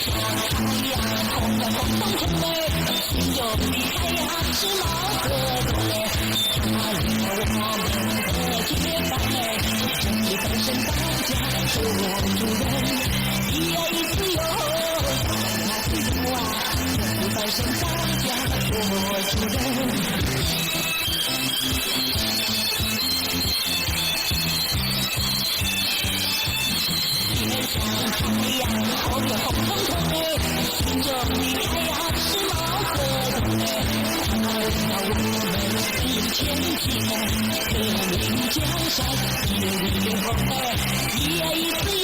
像太阳，红的红彤彤的，心中的太阳是毛泽东的，他领了我们的解放哎，正义翻身当家做主人，一自由，那自由啊，正义翻身当家做主人。像太阳，红的红彤彤的，心中的太阳是毛泽东的，他领导我们一前进，革命江山一路红哎，一自由。